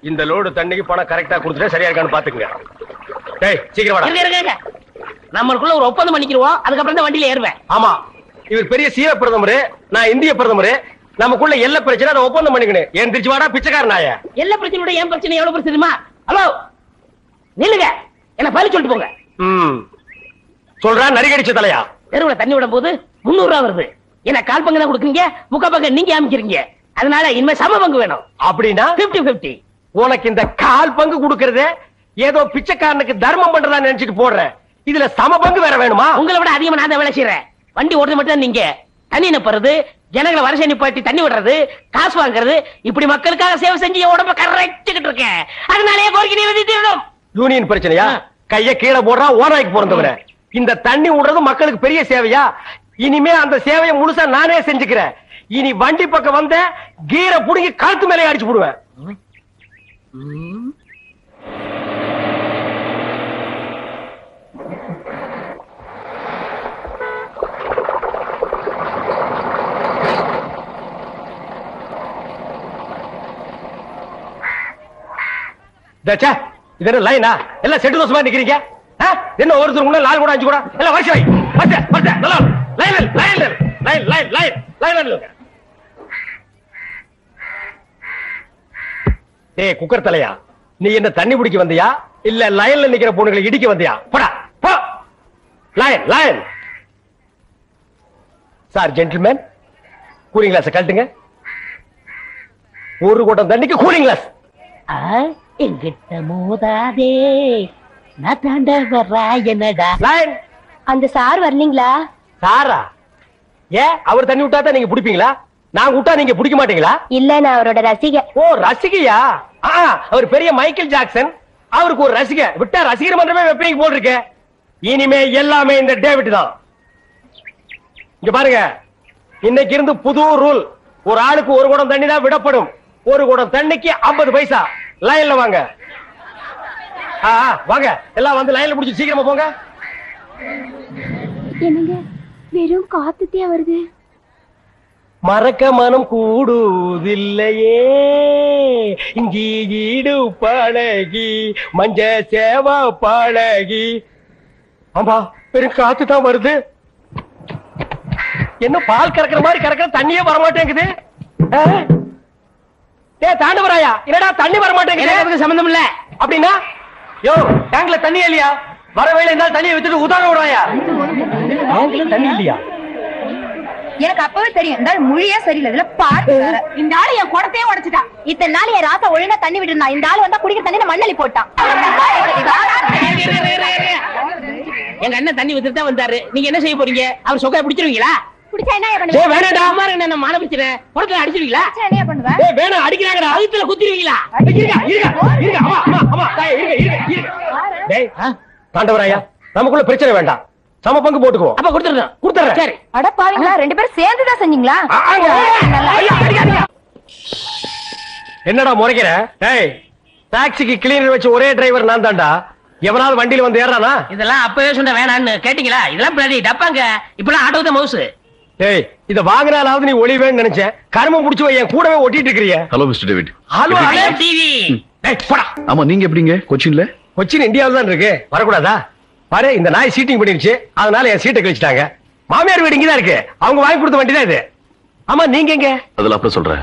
இந்த லோடு தண்ணிக்கு பணம் கரெக்டா கொடுத்துட்டா சரியா இருக்கான்னு பாத்துக்கங்க. டேய் சீக்கிரம் வாடா. நம்மளுக்குள்ள ஒரு ஒப்பந்தம் பண்ணிக்கிறோம், அதுக்கப்புறம் தான் வண்டியில ஏறுவேன். ஆமா, இவர் பெரிய சீர பிரதமர், நான் இந்திய பிரதமர். நமக்குள்ள எல்லா பிரச்சனை அதை ஒப்பந்தம் பண்ணிக்கணும். ஏன் திருச்சி வாடா பிச்சைக்கார நாய. எல்லா பிரச்சனையோட ஏன் பிரச்சனை எவ்வளவு பிரச்சனை தெரியுமா? ஹலோ நில்லுங்க, என்ன பதில் சொல்லிட்டு போங்க. சொல்றா நரிகடிச்ச தலையா. தெருவுல தண்ணி விடும் போது 300 ரூபா வருது. என்ன கால் பங்கு தான் கொடுக்குறீங்க, முக்கா பங்கு நீங்க அமைக்கிறீங்க. அதனால இனிமே சம பங்கு வேணும். அப்படின்னா 50-50. உனக்கு இந்த கால் பங்கு கொடுக்கறது ஏதோ பிச்சைக்காரனுக்கு தர்மம் பண்றதா நினைச்சிட்டு போடுற. இதுல சம பங்கு வேற வேணுமா? உங்களை விட அதிகமா நான் தான் வேலை செய்யறேன். வண்டி ஓடுறது மட்டும் தான் நீங்க. தண்ணி நிப்பறது, ஜனங்களை வரிசை நிப்பாட்டி தண்ணி விடுறது, காசு வாங்குறது, இப்படி மக்களுக்காக சேவை செஞ்சு உடம்ப கரைச்சுக்கிட்டு இருக்கேன். அதனாலே கோரிக்கை நிறைவேற்றிடணும். யூனியன் பிரச்சனையா? கைய கீழே போடுறா ஓனாய்க்கு பிறந்தவன. இந்த தண்ணி விடுறது மக்களுக்கு பெரிய சேவையா? இனிமே அந்த சேவையை முழுசா நானே செஞ்சுக்கிறேன். இனி வண்டி பக்கம் வந்த கீரை புடுங்கி கழுத்து மேலே அடிச்சு போடுவேன். இது என்ன லைனா? எல்லாம் செட்டு தோசமா நிக்கிறீங்க. என்ன ஒருத்தர் கூட 4 கூட 5 கூட எல்லாம் வருஷம் ஏய் குக்கர் தலையா, நீ என்ன தண்ணி பிடிக்க வந்தியா இல்ல லைன்ல நிக்கிற பொண்ணுகளை இடிக்க வந்தியா? போடா போ. Line line. Sir gentleman, cooling glass கழட்டுங்க. ஒரு குடம் தண்ணிக்கு கூலிங் கிளாஸ். எங்கிட்ட மோதாதே, நான் தாண்ட வர்றா என்னடா. லைன். அந்த சார் வரலீங்களா? சாரா? ஏன் அவர் தண்ணி விட்டா தான் நீங்க பிடிப்பீங்களா? நான் விட்டா நீங்க பிடிக்க மாட்டீங்களா? இல்ல, நான் அவரோட ரசிகை. ஓ ரசிகையா? அவர் பெரிய மைக்கேல் ஜாக்சன், அவருக்கு ஒரு ரசிகை விட்டா ரசிகர் மன்றமே வெப்பீங்க போல் இருக்கு. இனிமே எல்லாமே இந்த டேவிட் தான். இங்க பாருங்க, இன்னைக்கு இருந்து புது ரூல். ஒரு ஆளுக்கு ஒரு குடம் தண்ணி தான் விடப்படும். ஒரு குடம் தண்ணிக்கு 50 பைசா. லைன்ல வாங்க. வாங்க எல்லாம் வந்து லைன்ல புடிச்சு சீக்கிரமா போங்க. என்னங்க வெறும் காத்துட்டே வருது. மறக்க மனம் கூடுதில்லையே, இஞ்சி ஈடு பழகி மஞ்ச சேவா பழகி. ஆமா வெறும் காத்து தான் வருது. என்ன பால் கறக்கிற மாதிரி கறக்கிற தண்ணியே வரமாட்டேங்குது. தாண்டவராயா, என்னடா தண்ணி வரமாட்டேங்குது? சம்பந்தம் இல்ல. அப்படின்னா யோ டேங்க்ல தண்ணி இல்லையா? வர வேலை இருந்தாலும் தண்ணியை விட்டுட்டு உதாரணம் விடுறாயா? தண்ணி இல்லையா? எனக்கு அப்பவே தெரியும் இந்த மொழியே சரியில்லை. இதுல பாரு, இந்த ஆளு என் குடத்தையே உடைச்சிட்டான். இத்தனை நாள் என் ராசா ஒழுங்கா தண்ணி விட்டுருந்தான். இந்த ஆளு வந்தா குடிக்கிற தண்ணி மண்ணலி போட்டான். எங்க அண்ணன் தண்ணி வித்துட்டு தான் வந்தாரு. நீங்க என்ன செய்ய போறீங்க? அவர் சொக்கா பிடிச்சிருவீங்களா? குடிச்சா என்ன பண்ணுவீங்க? வேணாடா அம்மா, என்ன மான பிடிச்சற குடத்துல அடிச்சிருவீங்களா? என்ன பண்ணுவ? வேணா அடிக்கறாங்கடா. அழுத்துல குத்திருவீங்களா? இருங்க அம்மா அம்மா அம்மா இருங்க. டேய் தாண்டவராயா, நமக்குள்ள பிரச்சனை வேண்டாம். சம பங்கு போட்டுக்குவோம். அப்ப கொடுத்துறேன். சரி. அட பாவீங்களா, 2 பேரும் சேர்ந்து தான் செஞ்சீங்களா? என்னடா முறைக்கிற? டேய் டாக்ஸிக்கு கிளீனர் வச்சு ஒரே டிரைவர் நான் தான்டா. எவனாவது வண்டியில வந்து ஏறானா? இதெல்லாம் அப்பவே சொன்ன வேணான்னு கேட்டீங்களா? இதெல்லாம் பின்னாடி டப்பாங்க. இப்பலாம் ஆட்டோ தான் மவுஸ். டேய் இத வாங்குனாலாவது நீ ஒளிவேன்னு நினைச்சேன். கர்மம் புடிச்சு என் கூடவே ஒட்டிட்டு இருக்கறியே. Hello mister David. Hello TV. டேய் போடா. ஆமா நீங்க எப்படிங்க? கொச்சின்ல? கொச்சின் இந்தியாவுல தான் இருக்கு. வரக்கூடாதா? பாரு இந்த நாய் சீட்டிங் பண்ணிருச்சு, அதனால என் சீட்டை கழிச்சிட்டாங்க. மாமியார் வீடு இங்கதான் இருக்கு, அவங்க வாங்கி கொடுத்த வண்டி தான் இது. ஆமா நீங்க எங்க? அதெல்லாம் அப்புறம் சொல்றேன்.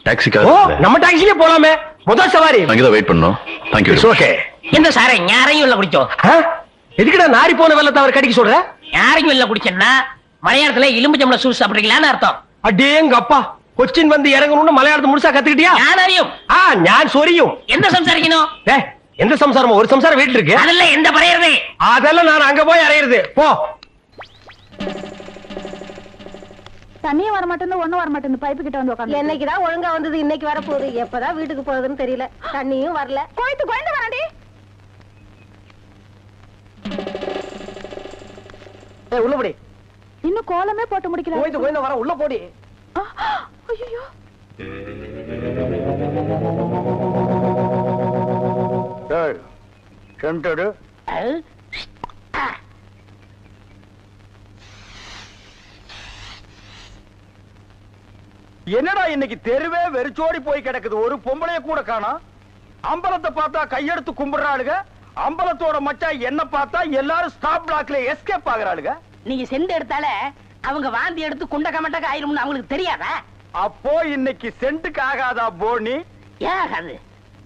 டாக்ஸிக்காக நம்ம டாக்ஸிலே போலாமே. முதல் சவாரி அங்க தான் வெயிட் பண்ணோம். Thank you. It's okay. இந்த சாரை யாரையும் இல்ல குடிச்சோம். எதுக்குடா நாரி போன வெள்ளத்தை அவர் கடிக்க சொல்ற? யாரையும் இல்ல குடிச்சேன்னா மலையாளத்துல எலும்பு ஜம்பள சூஸ் சாப்பிடுறீங்களான்னு அர்த்தம். அடேங்க அப்பா, கொச்சின் வந்து இறங்கணும்னு மலையாளத்தை முழுசா கத்துக்கிட்டியா? யாரையும் ஞான் சொரியும். எந்த சம்சாரிக்கணும்? எந்த சம்சாரமோ? ஒரு சம்சாரம் வீட்டுல இருக்கு. அதெல்லாம் எந்த பறையறது? அதெல்லாம் நான் அங்க போய் அறையிறது. போ. தண்ணியும் வர மாட்டேன்னு ஒண்ணும் வர மாட்டேன்னு பைப்பு கிட்ட வந்து உட்காந்து. என்னைக்குதான் ஒழுங்கா வந்தது, இன்னைக்கு வர போகுது. எப்பதான் வீட்டுக்கு போகுதுன்னு தெரியல. தண்ணியும் வரல. கோயிட்டு கோயந்து வராண்டி. உள்ள போடி. இன்னும் கோலமே போட்டு முடிக்கல. கோயிட்டு கோயந்து வர, உள்ள போடி. ஐயோ என்னடா இன்னைக்கு தெருவே வெறிச்சோடி போய் கிடக்குது, ஒரு பொம்பளைய கூட காணோம். அம்பலத்தை பார்த்தா கையெடுத்து கும்பிடுறாளுங்க, அம்பலத்தோட மச்சா என்ன பார்த்தா எல்லாரும் ஸ்டாப் பிளாக்ல எஸ்கேப் ஆகுறாளுங்க. நீங்க செண்டு எடுத்தால அவங்க வாந்தி எடுத்து குண்ட கமட்டக்க ஆயிரும்னு அவங்களுக்கு தெரியாதா? அப்போ இன்னைக்கு சென்ட்டுக்கு ஆகாதா போனி? ஏன் ஆகாது?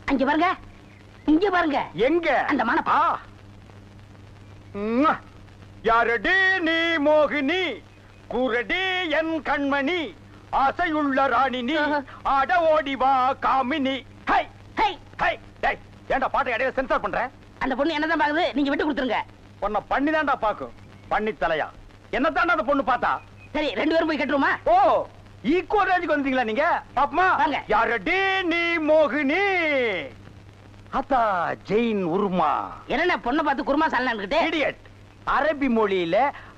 அங்க பாருங்க, இங்க பாருங்க. எங்க? அந்த மனப்பா. யாரடி நீ மோகினி, கூரடி என் கண்மணி, ஆசையுள்ள ராணினி, ஆட ஓடி வா காமினி. ஹை ஹை ஹை டேய், ஏன்டா பாட்டை இடையில சென்சார் பண்ற? அந்த பொண்ணு என்னதான் பாக்குது, நீங்க விட்டு கொடுத்துருங்க. உன்னை பண்ணி தான்டா பாக்கும், பண்ணி தலையா. என்னத்தாண்டா அந்த பொண்ணு பார்த்தா? சரி, 2 பேரும் போய் கட்டுருமா? ஓ, ஈக்குவல் ரேஞ்சுக்கு வந்தீங்களா நீங்க? பாப்பமா, வாங்க. யாரடி நீ மோகினி, அத்தா ஜெயின் உருமா. என்ன பொண்ணை பார்த்து குருமா சாலன்னுகிட்டே? இடியட். அரபி மொழியில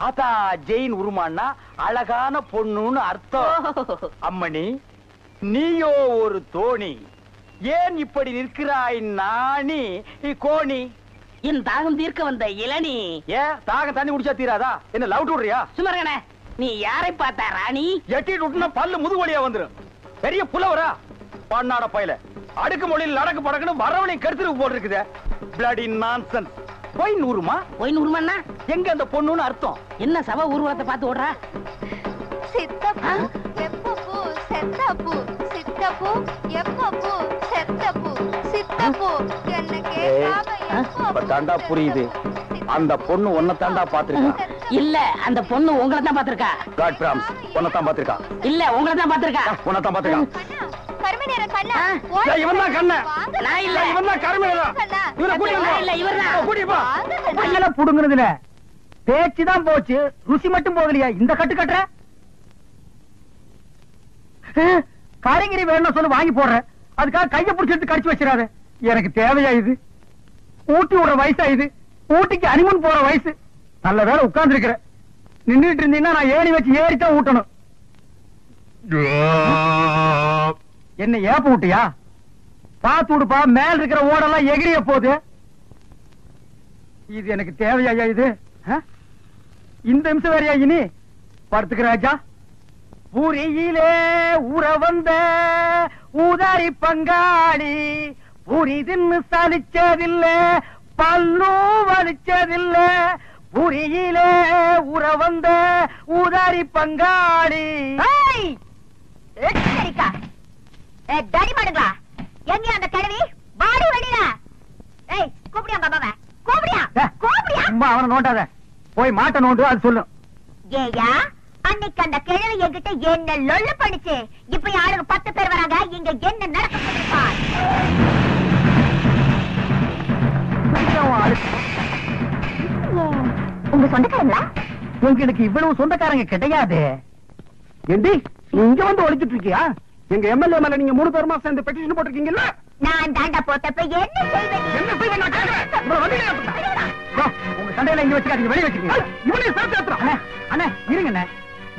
அதா ஜெயின் உருமான்னா அழகான பொண்ணுன்னு அர்த்தம். அம்மணி, நீயோ ஒரு தோணி, ஏன் இப்படி நிற்கிறாய் நாணி கோணி? என் தாகம் தீர்க்க வந்த இளநீ. ஏன் தாகம் தண்ணி குடிச்சா தீராதா? என்ன லவ் விடுறியா? சுமரகனே, நீ யாரை பார்த்தா ராணி? எட்டிட்டு விட்டுனா பல்லு முதுகு வழியா வந்துரும். பெரிய புலவரா பண்ணாட பையல, அடுக்கு மொழியில் நடக்கு படக்குன்னு வரவழையும் கருத்துருக்கு போட்டு இருக்குது. Bloody nonsense. போய் நூறுமா? போய் நூறுமாண்ணா எங்க அந்த பொண்ணுன்னு அர்த்தம்? என்ன சவ ஊர்வலத்தை பார்த்து ஓடுறா? சித்தப்பு எப்பப்பு செத்தப்பு, சித்தப்பு எப்பப்பு செத்தப்பு, சித்தப்பு என்ன கேட்காம இப்ப தாண்டா புரியுது. அந்த பொண்ணு உன்னை தாண்டா பாத்துருக்கா. இல்ல, அந்த பொண்ணு உங்களை தான் பாத்திருக்கா. காட் பிராம்ஸ், உன்னை தான் பாத்துருக்கா. இல்ல, உங்களை தான் பாத்திருக்கா. உன்னை தான் பாத்துருக்கா. கருமை நேர கண்ணா, இவன் தான் கண்ண. நான் இல்ல, இவன் தான் கருமையா. இவனை கூட்டிட்டு நான் இல்ல, இவர்தான். கூட்டிப்பா. பையல புடுங்குனதுல பேச்சுதான் போச்சு, ருசி மட்டும் போகலையா? இந்த கட்டு கட்டுற காரிங்கிரி வேணும் சொல்லு, வாங்கி போடுறேன். அதுக்காக கைய பிடிச்சிட்டு கடிச்சு வச்சிடாத. எனக்கு தேவையா இது? ஊட்டி விடுற வயசா இது? ஊட்டிக்கு அனிமன் போற வயசு. நல்ல வேலை உட்கார்ந்து இருக்கிற. நின்றுட்டு இருந்தீங்கன்னா நான் ஏணி வச்சு ஏறித்தான் ஊட்டணும். என்ன ஏப்ப விட்டியா? பாத்து விடுப்பா, மேல இருக்கிற ஓடெல்லாம் எகிரிய போகுது. இது எனக்கு தேவையா இது? இந்த நிமிஷம் வேறையா இனி? படுத்துக்கிற ராஜா. பூரியிலே ஊற வந்த ஊதாரி பங்காளி, பூரி தின்னு சலிச்சதில்ல, பல்லு வலிச்சதில்ல. பூரியிலே ஊற வந்த ஊதாரி பங்காளி. டடி மாடுங்களா, எங்க அந்த கிழவி? வாடி வெளியில. ஏய், கூப்பிடியா பாபாவ? கூப்பிடியா? கூப்பிடியா? அம்மா, அவனை நோண்டாத. போய் மாட்ட நோண்டு, அது சொல்லு. ஏயா, அன்னைக்கு அந்த கிழவி என்கிட்ட என்ன லொல்ல பண்ணிச்சு. இப்ப யாருக்கு 10 பேர் வராங்க, இங்க என்ன நடக்க போகுது? உங்க சொந்தக்காரங்களா? உங்களுக்கு இவ்வளவு சொந்தக்காரங்க கிடையாது. ஏண்டி, நீ இங்க வந்து ஒழிச்சிட்டு இருக்கியா? எங்க எம்எல்ஏ மேல நீங்க 3 பேருமா சேர்ந்து பெட்டிஷன் போட்டிருக்கீங்கல்ல? நான் தாண்டா போட்டப்ப என்ன செய்வேன்? என்ன செய்வேன் நான் கேக்குறேன். இவ்வளவு வண்டியில ஏத்துறேன். வா, உங்க சண்டையில இங்க வச்சுக்காதீங்க, வெளிய வச்சுக்கீங்க. இவனையும் சேர்த்து ஏத்துறோம். அண்ணே, அண்ணே இருங்கண்ணே.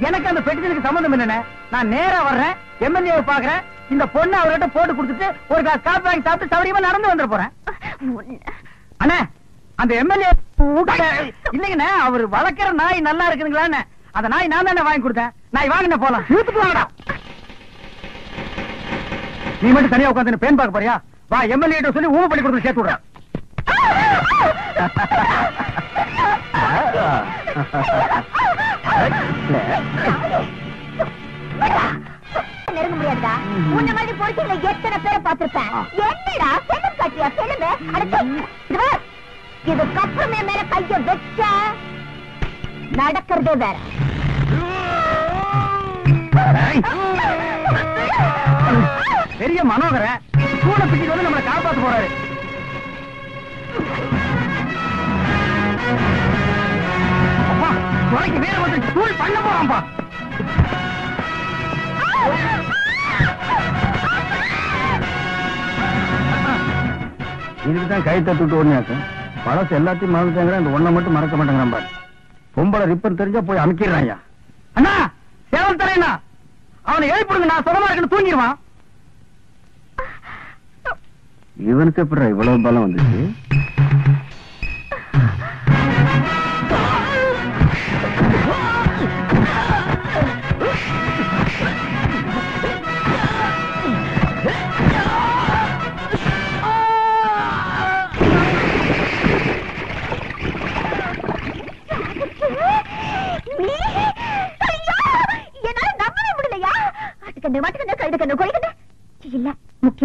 எனக்கு அந்த பெட்டிஷனுக்கு சம்பந்தம் இல்லண்ணே. நான் நேரா வர்றேன், எம்எல்ஏ பாக்குறேன். இந்த பொண்ணு அவர்கிட்ட போட்டு கொடுத்துட்டு ஒரு கிளாஸ் காபி வாங்கி சாப்பிட்டு சௌரியமா நடந்து வந்துட போறேன். அண்ணே, அந்த எம்எல்ஏ இல்லைங்கண்ணே, அவர் வளர்க்கிற நாய் நல்லா இருக்குதுங்களா? அந்த நாய் நான் தானே வாங்கி கொடுத்தேன். நாய் வாங்கின போலாம். இழுத்துட்டு வாங்கடா. நீ மட்டும் தனியா உட்காந்து பேன் பார்க்க போறியா? வா, எம்எல்ஏ சொல்லி ஊமை பண்ணி கொடுத்து சேர்த்து விடுறேன். நெருங்க முடியாதா? உன்ன மாதிரி பொறுக்கில எத்தனை பேரை பார்த்திருப்பேன். என்னடா செல்லம் காட்டியா? செல்லுமே இதுக்கப்புறமே மேல கைய வச்ச நடக்கிறதே வேற. பெரிய மனோகர கூட பிடிச்சு வந்து நம்மளை காப்பாத்து போறாரு. அப்பா, துறைக்கு வேற வந்து தூள் பண்ண போறான்பா. இதுக்குதான் கை தட்டுட்டு ஓடினாக்க பழசு எல்லாத்தையும் மறந்துட்டாங்க. இந்த ஒண்ணை மட்டும் மறக்க மாட்டேங்கிறான் பாரு. பொம்பளை ரிப்பன் தெரிஞ்சா போய் அமைக்கிறான். அண்ணா, சேவல் தரேண்ணா, அவனை எழுப்பிடுங்க. நான் சுகமா இருக்குன்னு தூங்கிடுவான். இவனுக்கு எப்படி இவ்வளவு பலம் வந்துச்சு?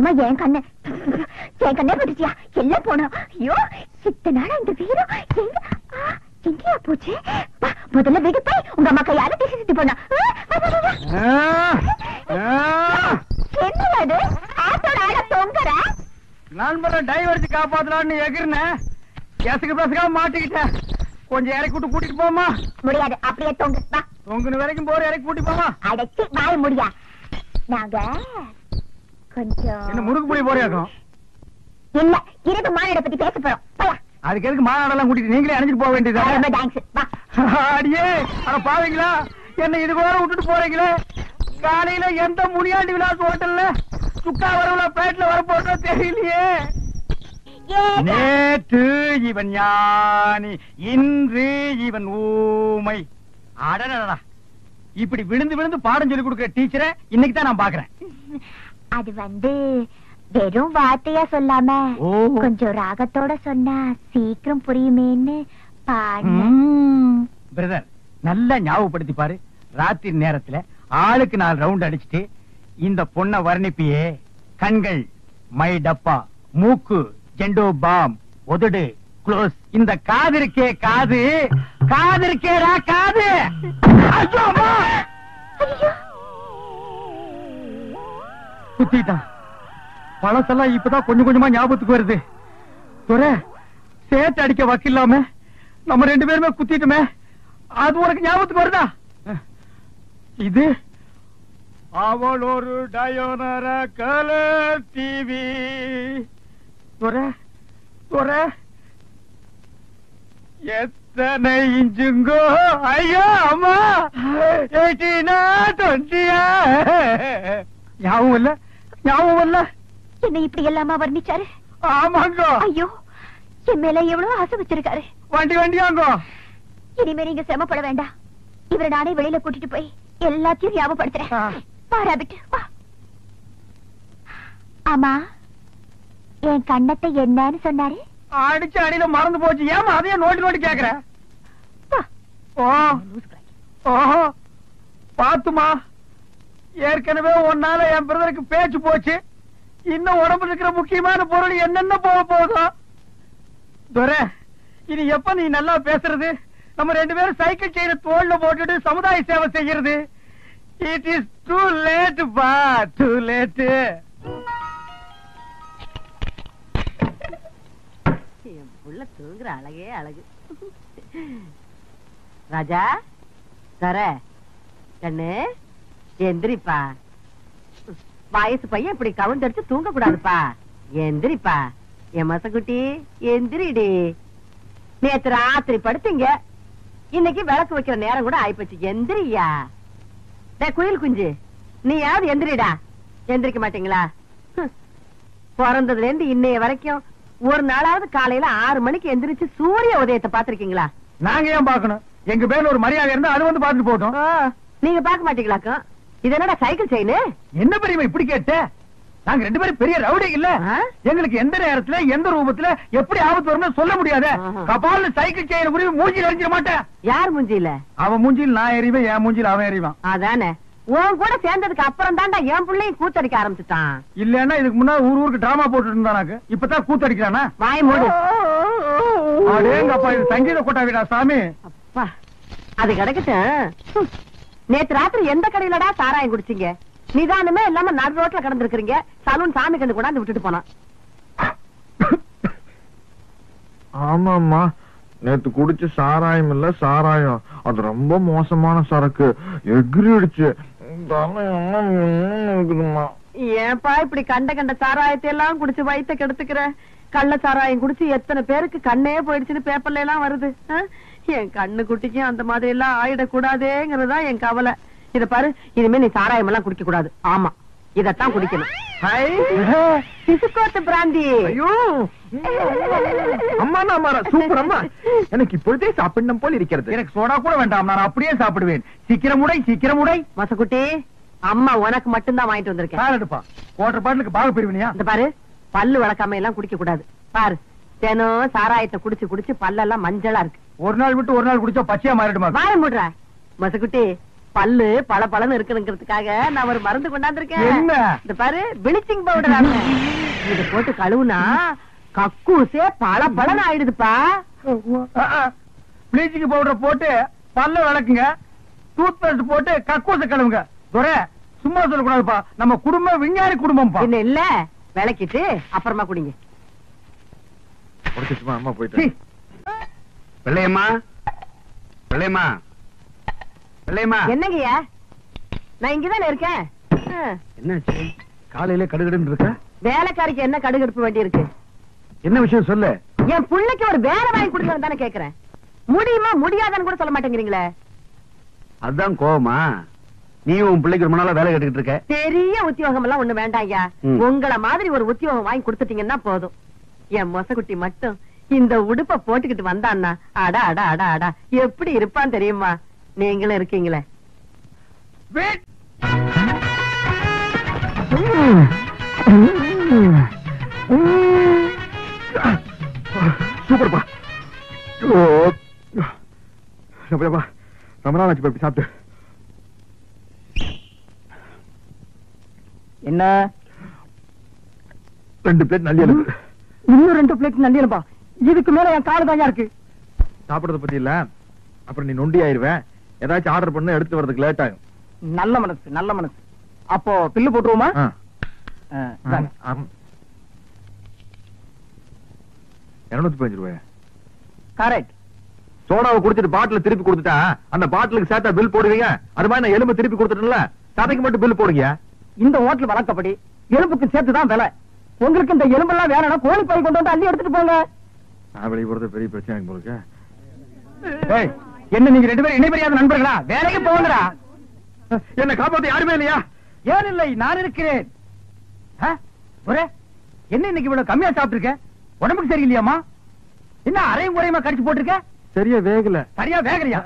அம்மா என் கண்ணு பட்டுச்சியா எல்லாம் போனோம். ஐயோ இத்தனை நாளா இந்த வீரம் எங்கேயா போச்சு? முதல்ல வீடு போய் உங்க அம்மா கையால பேசிட்டு போனா. என்னது ஆட்டோட ஆட தொங்குற? நண்பரை டைவர்ஸ் காப்பாத்தலான்னு எகிர்னேன். கேசுக்கு பேசுக்காம மாட்டிக்கிட்டேன். கொஞ்சம் இறக்கி விட்டு கூட்டிட்டு போமா. முடியாது, அப்படியே தொங்கு. தொங்குன வரைக்கும் போற இறக்கி கூட்டி போமா. அடைச்சி வாய முடியா. நாங்க கொஞ்சம் என்ன முறுக்கு புளி போறியாக்கும்? இல்ல, இருது மாநாட பத்தி பேச போறோம். போயா. அதுக்கு எதுக்கு மாநாடெல்லாம் கூட்டிட்டு நீங்களே அணைஞ்சிட்டு போக வேண்டியது? ரொம்ப தேங்க்ஸ். வா. அடியே அட பாவீங்களா, என்ன இது கூட விட்டுட்டு போறீங்களே? காலையில எந்த முனியாண்டி விலாஸ் ஹோட்டல்ல சுக்கா வரவுல பேட்ல வர போட்டோ தெரியலையே. நேற்று இவன் ஞானி, இன்று இவன் ஊமை. அடடடா, இப்படி விழுந்து விழுந்து பாடம் சொல்லி கொடுக்கிற டீச்சரை இன்னைக்கு தான் நான் பாக்குறேன். அது வெறும் வார்த்தையா சொல்லாம கொஞ்சம் ராகத்தோட சொன்னா சீக்கிரம் புரியுமேன்னு பிரதர் நல்லா ஞாபகப்படுத்தி பாரு. ராத்திரி நேரத்துல ஆளுக்கு 4 ரவுண்ட் அடிச்சுட்டு இந்த பொண்ண வர்ணிப்பியே. கண்கள் மை டப்பா, மூக்கு ஜெண்டோ பாம், உதடு க்ளோஸ். இந்த காது இருக்கே காது, காது இருக்கேடா காது. ஐயோ அம்மா, குத்திட்டான். பழசெல்லாம் இப்பதான் கொஞ்சம் கொஞ்சமா ஞாபகத்துக்கு வருது. துரை சேட்டு அடிக்க வக்கில்லாம நம்ம 2 பேருமே குத்திட்டுமே, அது உனக்கு ஞாபகத்துக்கு வருதா? இது அவள் ஒரு டயோனர கலர் டிவி. துரை துரை எத்தனை இன்ச்சுங்கோ? ஐயோ அம்மா, 18 20. ஞாபகம் இல்ல, ஞாபகம் இல்ல. என்ன இப்படி எல்லாமா வர்ணிச்சாரு? ஆமாங்க. ஐயோ, என் மேல எவ்வளவு ஆசை வச்சிருக்காரு. வண்டி வண்டியாங்க. இனிமே நீங்க சிரமப்பட வேண்டாம். இவரை நானே வெளியில கூட்டிட்டு போய் எல்லாத்தையும் ஞாபகப்படுத்துறேன். பாராபிட்டு வா. ஆமா, என் கண்ணத்தை என்னன்னு சொன்னாரு? அடிச்ச அடியில மறந்து போச்சு. ஏமா அதையே நோட்டி நோட்டி கேக்குற? ஓஹோ பாத்துமா, ஏற்கனவே ஒன்னால என் பிரதருக்கு பேச்சு போச்சு. இன்னும் உடம்புல இருக்கிற முக்கியமான பொருள் என்னென்ன போக போகுதோ? துரை, இனி எப்ப நீ நல்லா பேசுறது? நம்ம 2 பேரும் சைக்கிள் செயின தோல்ல போட்டுட்டு சமுதாய சேவை செய்யறது. இட் இஸ் டூ லேட் பா, டூ லேட். என் புள்ள தூங்குற அழகே அழகு. ராஜா தர கண்ணு எந்திரிப்பா. வயசு பையன் இப்படி கவுந்தடிச்சு தூங்க கூடாதுப்பா. எந்திரிப்பா என் மசக்குட்டி, எந்திரிடி. நேத்து ராத்திரி படுத்தீங்க, இன்னைக்கு விளக்கு வைக்கிற நேரம் கூட ஆயிப்போச்சு. எந்திரியா குயில் குஞ்சு, நீ யாவது எந்திரிடா. எந்திரிக்க மாட்டீங்களா? பிறந்ததுல இருந்து இன்னைய வரைக்கும் ஒரு நாளாவது காலையில 6 மணிக்கு எந்திரிச்சு சூரிய உதயத்தை பாத்திருக்கீங்களா? நாங்க ஏன் பாக்கணும்? எங்க பேர்ல ஒரு மரியாதை இருந்தா அது வந்து பாத்துட்டு போட்டோம். நீங்க பாக்க மாட்டீங்களாக்கும்? இது என்னடா சைக்கிள் செயின்? என்ன பெரியமா இப்படி கேட்ட? நாங்க 2 பேரும் பெரிய ரவுடி இல்ல. எங்களுக்கு எந்த நேரத்துல எந்த ரூபத்துல எப்படி ஆபத்து வரும்னு சொல்ல முடியாது. கபால்ல சைக்கிள் செயின் புரிய மூஞ்சில எறிஞ்சிட மாட்டேன். யார் மூஞ்சில? அவன் மூஞ்சில் நான் எறிவேன், என் மூஞ்சில் அவன் எறிவான். அதானே, உன் கூட சேர்ந்ததுக்கு அப்புறம் தான்டா என் பிள்ளையும் கூத்தடிக்க ஆரம்பிச்சுட்டான். இல்லன்னா இதுக்கு முன்னாடி ஊருக்கு டிராமா போட்டு இருந்தானாக்கு, இப்பதான் கூத்தடிக்கிறானா? வாய் மூடு. அடேங்கப்பா, இது சங்கீத கொட்டாவிடா சாமி. அப்பா அது கிடக்கட்டும். நேத்து ராத்திரி எந்த கடையிலடா சாராயம் குடிச்சீங்க? நிதானமே இல்லாம நடு ரோட்ல கடந்திருக்கீங்க. சலூன் சாமி கண்டு கொண்டாந்து விட்டுட்டு போனான். ஆமாமா, நேத்து குடிச்ச சாராயம் இல்ல சாராயம், அது ரொம்ப மோசமான சரக்கு. எகிரிடுச்சு. ஏன்பா இப்படி கண்ட கண்ட சாராயத்தை எல்லாம் குடிச்சு வயித்த கெடுத்துக்கிற? கள்ள சாராயம் குடிச்சு எத்தனை பேருக்கு கண்ணே போயிடுச்சுன்னு பேப்பர்ல எல்லாம் வருது. என் கண்ணு குட்டிக்கும் அந்த மாதிரி எல்லாம் ஆயிடக்கூடாதேங்கிறதா என் கவலை. இத பாரு, இனிமே நீ சாராயம் எல்லாம் குடிக்க கூடாது. ஆமா, இதத்தான் குடிக்கணும். சிசுக்கோத்து பிராந்தி. ஐயோ அம்மா, சூப்பர் அம்மா. எனக்கு இப்பொழுதே சாப்பிடணும் போல் இருக்கிறது. எனக்கு சோடா கூட வேண்டாம், நான் அப்படியே சாப்பிடுவேன். சீக்கிரம் உடை, சீக்கிரம் உடை. மசக்குட்டி, அம்மா உனக்கு மட்டும்தான் வாங்கிட்டு வந்திருக்கேன். சார் எடுப்பா, குவார்டர் பாட்டிலுக்கு பாக பிரிவினியா? இந்த பாரு, பல்லு வளர்க்காம எல்லாம் குடிக்க கூடாது. பாரு, தினம் சாராயத்தை குடிச்சு குடிச்சு பல்லெல்லாம் மஞ்சளா இருக்கு. ஒரு நாள் விட்டு ஒரு நாள் குடிச்சா பச்சையா மாறிடுமா? வாய மூடுற மசக்குட்டி. பல்லு பல பலன்னு இருக்குங்கிறதுக்காக நான் ஒரு மருந்து கொண்டாந்துருக்கேன். என்ன? இந்த பாரு பிளீச்சிங் பவுடர். இத போட்டு கழுவுனா கக்கூசே பல பலன் ஆயிடுதுப்பா. ப்ளீச்சிங் பவுடர் போட்டு பல்ல விளக்குங்க, டூத் பேஸ்ட் போட்டு கக்கூச கழுவுங்க. துரை சும்மா சொல்லக்கூடாதுப்பா, நம்ம குடும்பம் விஞ்ஞானி குடும்பம்ப்பா. என்ன இல்ல விளக்கிட்டு அப்புறமா குடிங்க. அம்மா போயிட்டு வெள்ளையம்மா வெள்ளையம்மா வெள்ளையம்மா. என்னங்கய்யா, நான் இங்கதானே இருக்கேன். என்னாச்சு காலையில கடுகடுன்னு இருக்க? வேலைக்காரிக்கு என்ன கடுகடுப்பு வேண்டி இருக்கு? என்ன விஷயம் சொல்லு. என் பிள்ளைக்கு ஒரு வேலை வாங்கி கொடுக்கணும் தானே கேக்குறேன். முடியுமா முடியாதான்னு கூட சொல்ல மாட்டேங்கிறீங்களே. அதுதான் கோவமா? நீ உன் பிள்ளைக்கு ரொம்ப நாளா வேலை கேட்டுக்கிட்டு இருக்க. பெரிய உத்தியோகம் எல்லாம் ஒண்ணு வேண்டாம் ஐயா. ம். உங்கள மாதிரி ஒரு உத்தியோகம் வாங்கி கொடுத்துட்டீங்கன்னா போதும். என் மொசகுட்டி மட்டும் இந்த உடுப்ப போட்டுக்கிட்டு வந்தான்னா அடா அடா அடா அடா எப்படி இருப்பான் தெரியுமா? நீங்களும் இருக்கீங்களே. வெயிட். சூப்பர்ப்பா. ரொம்ப நாள் ஆச்சு இப்படி சாப்பிட்டு. என்ன 2 பிளேட் நல்லி இருக்கு. இன்னும் 2 பிளேட் நண்டியலப்பா. இதுக்கு மேல என் காலு தாங்க இருக்கு. சாப்பிடறத பத்தி இல்ல, அப்புறம் நீ நொண்டி ஆயிருவேன். ஏதாச்சும் ஆர்டர் பண்ண எடுத்து வரதுக்கு லேட் ஆகும். நல்ல மனசு நல்ல மனசு. அப்போ பில்லு போட்டுருவோமா? ஆ. இந்தாங்க. 215 ரூபாய். கரெக்ட். சோடாவை குடிச்சிட்டு பாட்டில திருப்பி கொடுத்துட்டா அந்த பாட்டிலுக்கு சேர்த்தா பில் போடுவீங்க. அது மாதிரி நான் எலும்பு திருப்பி கொடுத்துட்டேன்ல, சதைக்கு மட்டும் பில் போடுங்க. இந்த ஹோட்டல் வழக்கப்படி எலும்புக்கு சேர்த்துதான் விலை. உங்களுக்கு இந்த எலும்பெல்லாம் வேணும்னா கோழி பை கொண்டு வந்து அள்ளி எடுத்துட்டு போங்க. நான் வெளியே போறது பெரிய பிரச்சனை உங்களுக்கு. ஏய், என்ன நீங்க 2 பேரும் இணைபெரியாத நண்பர்களா? வேலைக்கு போங்கடா. என்ன காப்பாத்த யாருமே இல்லையா? ஏன் இல்லை, நான் இருக்கிறேன். ஒரே என்ன இன்னைக்கு இவ்வளவு கம்மியா சாப்பிட்டுருக்க? உடம்புக்கு சரியில்லையாமா? என்ன அரையும் குறையுமா கடிச்சு போட்டிருக்க? சரியா வேகல. சரியா வேகலையா?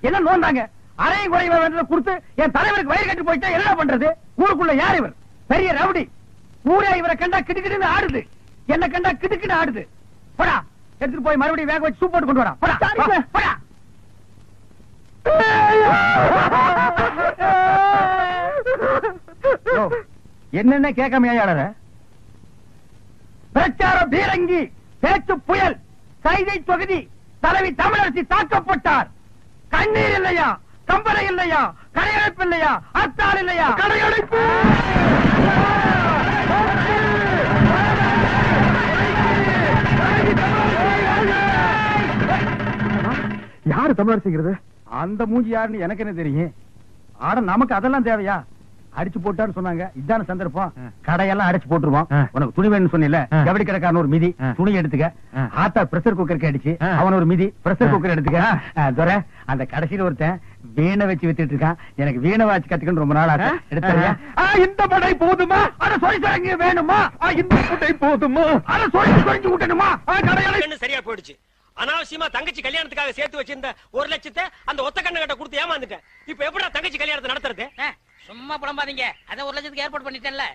என்ன நோந்தாங்க? அரையும் குறையுமா வேண்டதை கொடுத்து என் தலைவருக்கு வயிறு கட்டி போயிட்டா என்ன பண்றது? ஊருக்குள்ள யார் இவர்? பெரிய ரவுடி. ஊரே இவரை கண்டா கிடுக்கிட்டு ஆடுது, என்ன கண்டா கிடுக்கிட்டு ஆடுது. போடா, எடுத்துட்டு போய் மறுபடியும் வேக வச்சு சூப் போட்டு கொண்டு வரா. போடா போடா. என்னென்ன கேட்காம ஏழற? பிரச்சார பீரங்கி, பேச்சு புயல், கைதை தொகுதி தலைவி தமிழரசி தாக்கப்பட்டார். கண்ணீர் இல்லையா, கம்பளை இல்லையா, கடையடைப்பு இல்லையா, அத்தாள் இல்லையா, கடையடைப்பு. யாரு தமிழரசிங்கிறது? அந்த மூஞ்சி யாருன்னு எனக்கு என்ன தெரியும்? ஆட நமக்கு அதெல்லாம் தேவையா? அடிச்சு போட்டான்னு சொன்னாங்க. இதான சந்தர்ப்பம். கடையெல்லாம் அடிச்சு போட்டுருவோம். உனக்கு துணி வேணும்னு சொன்னில, ஜவுளி கடைக்காரன் ஒரு மிதி துணி எடுத்துக்க. ஆத்தா பிரஷர் குக்கருக்கு அடிச்சு அவன் ஒரு மிதி பிரஷர் குக்கர் எடுத்துக்க. துரை, அந்த கடைசியில ஒருத்தன் வீணை வச்சு வித்துட்டு இருக்கான். எனக்கு வீணை வாட்சி கத்துக்கணும் ரொம்ப நாள் ஆச்சு. எடுத்தறியா? இந்த படை போதுமா? அட சொரிசரங்க வேணுமா? இந்த படை போதுமா? அட சொரிஞ்சு விட்டணுமா? கடையில சரியா போயிடுச்சு. அனாவசியமா தங்கச்சி கல்யாணத்துக்காக சேர்த்து வச்சிருந்த 1 லட்சத்தை அந்த ஒத்த கண்ண கிட்ட கொடுத்து ஏமாந்துட்டேன். இப்ப எப்படா தங்கச்சி கல்யாணத்தை நடத்துறது? சும்மா புலம்பாதீங்க. அத 1 லட்சத்துக்கு ஏற்பாடு பண்ணிட்டேன்ல.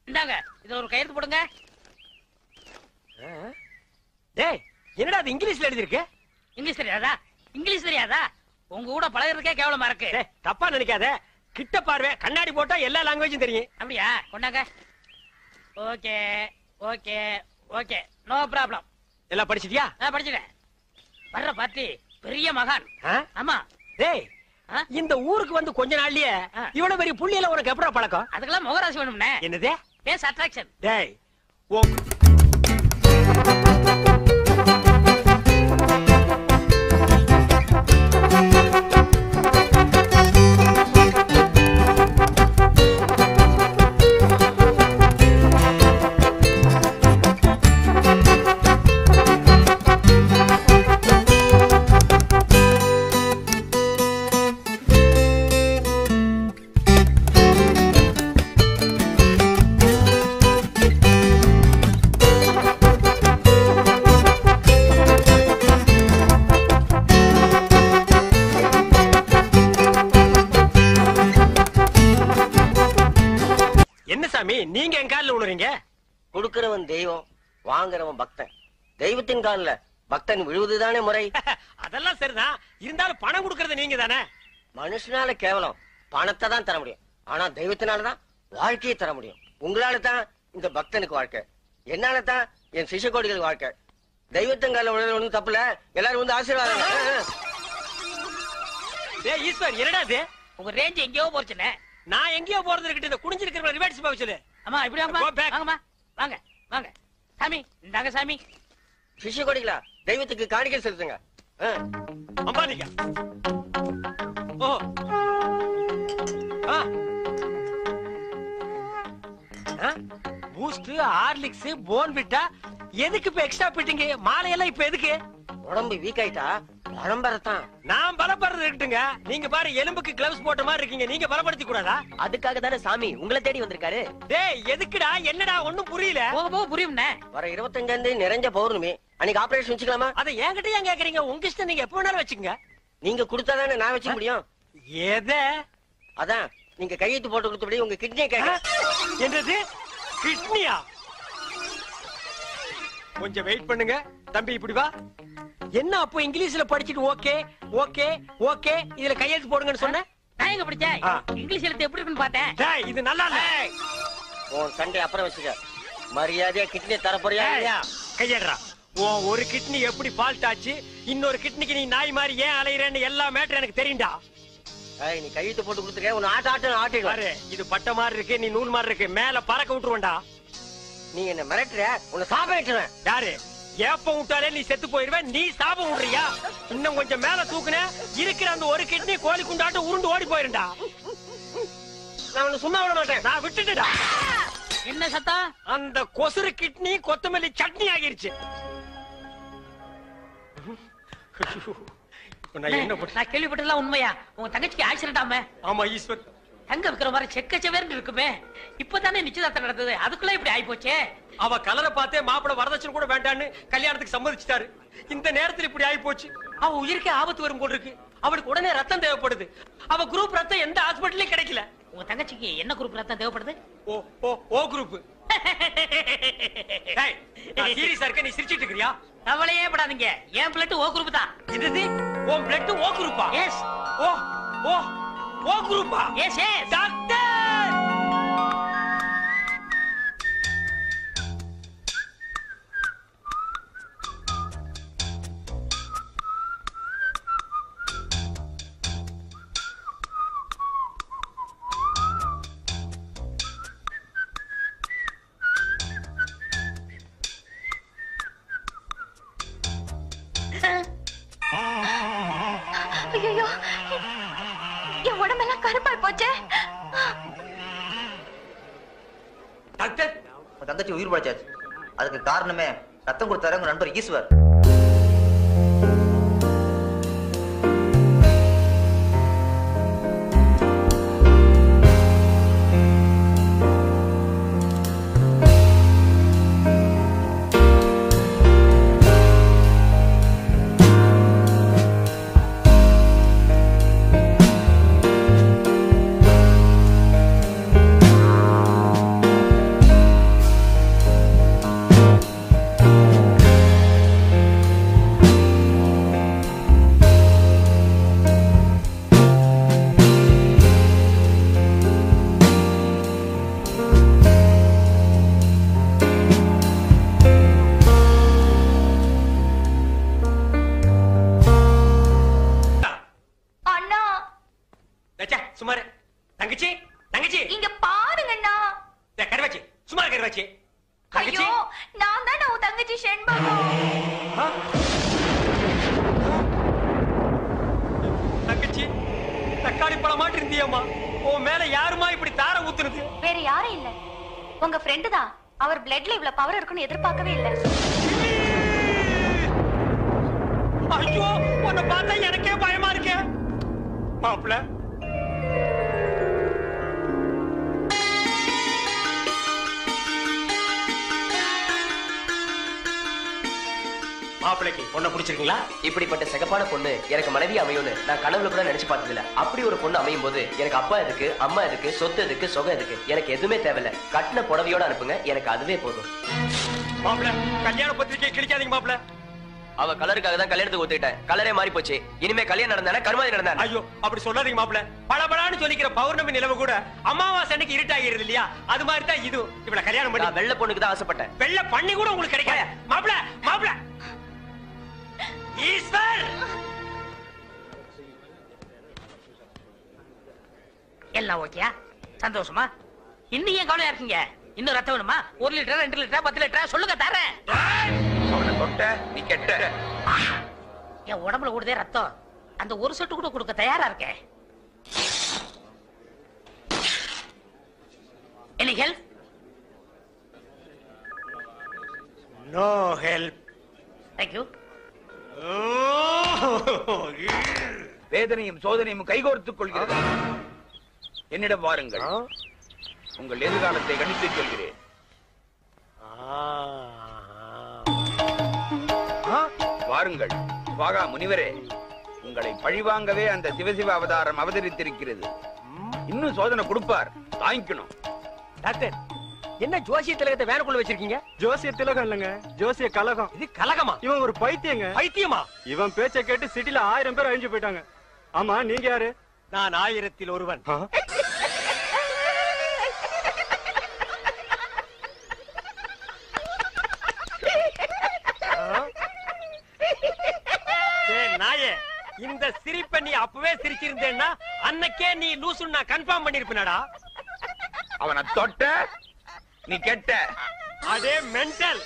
இந்தாங்க, இத ஒரு கையெழுத்து போடுங்க. டேய், என்னடா அது இங்கிலீஷ்ல எழுதி இருக்கு? இங்கிலீஷ் தெரியாதா? இங்கிலீஷ் தெரியாதா? உங்க கூட பழகிறதுக்கே கேவலமா இருக்கு. தப்பா நினைக்காத. கிட்ட பார்வை, கண்ணாடி போட்டா எல்லா லாங்குவேஜும் தெரியும். அப்படியா? கொண்டாங்க. Okay okay okay, no problem. எல்லாம் படிச்சிட்டியா? படிச்சுட்டேன். வர்ற பார்ட்டி பெரிய மகான். ஆமா. டேய், இந்த ஊருக்கு வந்து கொஞ்ச நாள்லயே இவ்வளவு பெரிய புள்ளியில உனக்கு எப்படா பழக்கம்? அதுக்கெல்லாம் முகராசி வேணும்னே. என்னது? Face attraction. டேய், நீங்க என் காலில் விழுறீங்க? கொடுக்கிறவன் தெய்வம், வாங்குறவன் பக்தன். தெய்வத்தின் காலில் பக்தன் விழுவதுதானே முறை. அதெல்லாம் சரிதான், இருந்தாலும் பணம் கொடுக்கறது நீங்க தானே. மனுஷனால கேவலம் பணத்தை தான் தர முடியும், ஆனா தெய்வத்தினாலதான் வாழ்க்கையை தர முடியும். உங்களால தான் இந்த பக்தனுக்கு வாழ்க்கை, என்னால தான் என் சிஷ்யகோடிகளுக்கு வாழ்க்கை. தெய்வத்தங்கால விழுறது ஒண்ணும் தப்புல, எல்லாரும் வந்து ஆசீர்வாதம். ஈஸ்வர் என்னடா இது? உங்க ரேஞ்ச் எங்கேயோ போச்சுனே. நான் எங்கேயோ போறது இருக்கட்டும், இந்த குடிஞ்சிருக்கிற ரிவர்ஸ் போக சொல்லு. அம்மா இப்படி Go back. வாங்கம்மா, வாங்க வாங்க. சாமி இந்தாங்க சாமி. சிஷ்யகோடிகளா, தெய்வத்துக்கு காணிக்கை செலுத்துங்க. அம்பானிக்கா. ஓ பூஸ்ட், ஹார்லிக்ஸ், போன்விட்டா எதுக்கு இப்ப எக்ஸ்ட்ரா பிட்டிங்க? மாலையெல்லாம் இப்ப எதுக்கு? உடம்பு வீக் ஆயிட்டா பலம்பரத்தான். நான் பலப்படுறது இருக்கட்டுங்க, நீங்க பாரு எலும்புக்கு கிளவுஸ் போட்ட மாதிரி இருக்கீங்க, நீங்க பலப்படுத்தி கூடாதா? அதுக்காக தானே சாமி உங்களை தேடி வந்திருக்காரு. டேய் எதுக்குடா, என்னடா ஒண்ணும் புரியல. போக போக புரியும்ண்ணே. வர 25 நிறைஞ்ச பௌர்ணமி அன்னைக்கு ஆபரேஷன் வச்சுக்கலாமா? அதை என்கிட்ட ஏன் கேக்குறீங்க? உங்க இஷ்டம், நீங்க எப்ப வேணாலும் வச்சுக்கோங்க. நீங்க கொடுத்தாதானே நான் வச்சுக்க முடியும். எதை? அதான் நீங்க கையெழுத்து போட்டு கொடுத்தபடி உங்க கிட்னியை கேட்க. என்னது கிட்னியா? கொஞ்சம் வெயிட் பண்ணுங்க தம்பி, இப்படி வா. என்ன அப்போ இங்கிலீஷ்ல படிச்சிட்டு ஓகே ஓகே ஓகே இதுல கையெழுத்து போடுங்கன்னு சொன்னேன். நான் எங்க படிச்சேன்? இங்கிலீஷ் எழுத்து எப்படி இருக்குன்னு பார்த்தேன். டேய் இது நல்லா இல்ல. உன் சண்டை அப்புறம் வச்சுக்க, மரியாதையா கிட்னியை தர போறியா இல்லையா? கையேடுறா. உன் ஒரு கிட்னி எப்படி ஃபால்ட் ஆச்சு, இன்னொரு கிட்னிக்கு நீ நாய் மாதிரி ஏன் அலையறேன்னு எல்லா மேட்டர் எனக்கு தெரியும்டா. நீ கையெழுத்து போட்டு கொடுத்துருக்க, உன் ஆட்டிடுவாரு. பாரு இது பட்ட மாதிரி இருக்கு, நீ நூல் மாதிரி இருக்கு, மேல பறக்க விட்டுருவேன்டா. நீ என்ன மிரட்டுற, உன்னை சாபம் விட்டுருவேன். யாரு? ஏப்பம் விட்டாலே நீ செத்து போயிருவேன், நீ சாபம் விடுறியா? இன்னும் கொஞ்சம் மேல தூக்குன இருக்கிற அந்த ஒரு கிட்னி கோழி குண்டாட்டு உருண்டு ஓடி போயிருண்டா. நான் உன்னை சும்மா விட மாட்டேன். நான் விட்டுட்டா. என்ன சத்தம்? அந்த கொசுறு கிட்னி கொத்தமல்லி சட்னி ஆகிருச்சு. நான் என்ன பண்ண? நான் கேள்விப்பட்டதெல்லாம் உண்மையா? உங்க தங்கச்சிக்கு ஆக்சிடென்ட் ஆமே? ஆமா ஈஸ்வர். தங்க விக்கிற மாதிரி செக்கச்சவேர்னு இருக்குமே, இப்பதானே நிச்சயதார்த்தம் நடந்தது, அதுக்குள்ள இப்படி ஆயி போச்சே. அவ கலரை பார்த்தே மாப்பிள வரதட்சணை கூட வேண்டான்னு கல்யாணத்துக்கு சம்மதிச்சிட்டாரு. இந்த நேரத்துல இப்படி ஆயி போச்சு. அவ உயிருக்கே ஆபத்து வரும் போல இருக்கு. அவளுக்கு உடனே ரத்தம் தேவைப்படுது. அவ குரூப் ரத்தம் எந்த ஹாஸ்பிட்டல்லயும் கிடைக்கல. உங்க தங்கச்சிக்கு என்ன குரூப் ரத்தம் தேவைப்படுது? ஓ ஓ ஓ குரூப். டேய் நான் சீரியஸா இருக்க, நீ சிரிச்சிட்டு இருக்கறியா? கவலையே படாதீங்க, என் பிளட் ஓ குரூப் தான். இது உன் பிளட் ஓ குரூப்பா? எஸ். ஓ ஓ ஓ குரூப்பா? S S. டாக்டர் ஐயோ, என் உடம்பெல்லாம் கருப்பாய் போச்சே. டாக்டர் உன் தங்கச்சி உயிர் பழைச்சாச்சு. அதுக்கு காரணமே ரத்தம் கொடுத்தாரு உங்க நண்பர் ஈஸ்வர். சுமாரு தங்கச்சி தங்கச்சி இங்க பாருங்கண்ணா. கருவாச்சி சுமார் கருவாச்சி. ஐயோ, நான் தான் உன் தங்கச்சி செண்பகம். தங்கச்சி தக்காளி பழம் மாட்டு இருந்தியம்மா, உன் மேல யாருமா இப்படி தார ஊத்துறது? வேற யாரும் இல்ல, உங்க ஃப்ரெண்டு தான். அவர் பிளட்ல இவ்வளவு பவர் இருக்குன்னு எதிர்பார்க்கவே இல்ல. ஐயோ, உன்னை பார்த்தா எனக்கே பயமா இருக்கே. மாப்பிள்ள மாப்பிளைக்கு பொண்ணை பிடிச்சிருக்கீங்களா? இப்படிப்பட்ட சிகப்பான பொண்ணு எனக்கு மனைவி அமையும்னு நான் கனவுல கூட நினைச்சு பார்த்ததில்ல. அப்படி ஒரு பொண்ணு அமையும் போது எனக்கு அப்பா எதுக்கு, அம்மா எதுக்கு, சொத்து எதுக்கு, சொகம் எதுக்கு, எனக்கு எதுவுமே தேவையில்ல. கட்டின புடவையோட அனுப்புங்க, எனக்கு அதுவே போதும். மாப்பிள்ள கல்யாண பத்திரிக்கை கிழிக்காதீங்க மாப்பிள்ள. அவ கலருக்காக தான் கல்யாணத்துக்கு ஒத்துக்கிட்டேன். கலரே மாறி போச்சு. இனிமே கல்யாணம் நடந்தானே கருமாதி நடந்தானே. ஐயோ அப்படி சொல்லாதீங்க மாப்பிள. பளபளன்னு சொல்லிக்கிற பௌர்ணமி நிலவு கூட அமாவாசை அன்னைக்கு இருட்டாகிறது இல்லையா? அது மாதிரி தான் இது. இவள கல்யாணம் பண்ணி நான் வெள்ளை பொண்ணுக்கு தான் ஆசைப்பட்டேன். வெள்ளை பண்ணி கூட உங்களுக்கு கிடைக்காது மாப்பிள. மாப்பிள ஈஸ்வர் எல்லாம் ஓகேயா? சந்தோஷமா? இன்னும் ஏன் கவலையா இருக்கீங்க? இன்னும் ரத்தம் வேணுமா? 1 லிட்டர் 2 லிட்டர் 10 லிட்டர் சொல்லுங்க தரேன். அவனை தொட்ட நீ கெட்ட. என் உடம்புல ஓடுதே ரத்தம். அந்த ஒரு சொட்டு கூட கொடுக்க தயாரா இருக்கேன். Any help? No help. Thank you. வேதனையும் சோதனையும் கைகோர்த்துக் கொள்கிறது. என்னிடம் வாருங்கள். உங்கள் எதிர்காலத்தை கணித்து சொல்கிறேன். வாருங்கள் வாகா முனிவரே, உங்களை பழிவாங்கவே அந்த சிவசிவ அவதாரம் அவதரித்திருக்கிறது. இன்னும் சோதனை கொடுப்பார், தாங்கிக்கணும். டாக்டர் என்ன ஜோசிய திலகத்தை வேனுக்குள்ள வச்சிருக்கீங்க? ஜோசிய திலகம் இல்லங்க, ஜோசிய கலகம். இது கலகமா? இவன் ஒரு பைத்தியங்க. பைத்தியமா? இவன் பேச்சை கேட்டு சிட்டில 1000 பேர் அழிஞ்சு போயிட்டாங்க. ஆமா, நீங்க யாரு? நான் 1000ல் ஒருவன். நாயே, இந்த சிரிப்பை நீ அப்பவே சிரிச்சிருந்தேன்னா அன்னைக்கே நீ லூசுன்னு நான் கன்ஃபார்ம் பண்ணிருப்பேனடா. அவனை தொட்ட நீ கெட்ட. அதே மென்டல்.